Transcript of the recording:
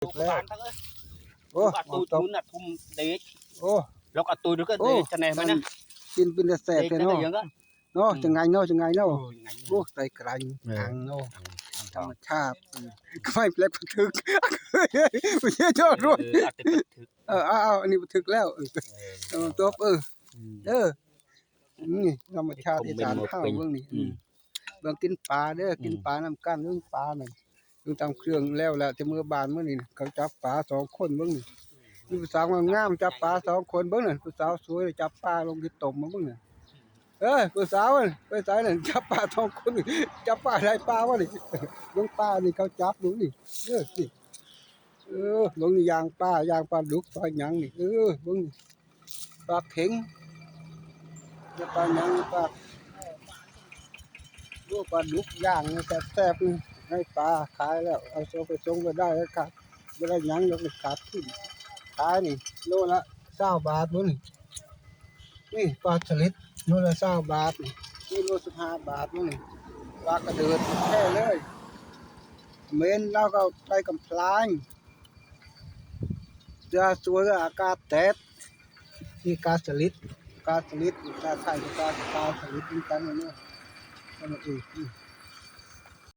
แล้วโอ้ตูดนุ่นน่ะทุ่มเด็กโอ้แล้วก็ตูดก็เด็กจะไหนมานะกินเป็นแสบเลยเนาะเนาะจังไงเนาะโอ้ไตไกลทางเนาะธรรมชาติก็ไม่แปลกถึกไม่ใช่ยอดรุ่นเอาอันนี้ถึกแล้วตัวนี่ธรรมชาติอีสานเฮาเบิ่งนี่เบิ่งกินปลาเด้อกินปลาน้ำกั้นเรื่องปลานั่นดูตามเครื่องแล้วแต่เมื่อบานมื้อนี้เขาจับปลา2คนเบิ่งนี่มีผู้สาวงามจับปลา2คนเบิ่งนั่นผู้สาวสวยจับปลาลงที่ต้มมาเบิ่งนั่นผู้สาวไปสายนั่นจับปลา2คนจับปลาได้ปลาวะนี่เบิ่งปลานี่เขาจับดูนี่สิลงนี่ยางปลาดุกปลาหยังนี่เบิ่งปลาเข็งปลาหยังปลาปลาดุกย่างแซ่บๆให้ปลาขายแล้วเอาไปส่งก็ได้แล้วครับไม่ได้หยังยกขาดขึ้นขายนี่โลละ20 บาทนี่ปลาสลิดโลละ20 บาทนี่โล15 บาทนี่ปลากระเดิดแค่เลยเมนเราก็ไปกำพลางจะสวยอากาศแดดนี่กาสลิดกาไข่กาสลิดนี่กันเนี่ย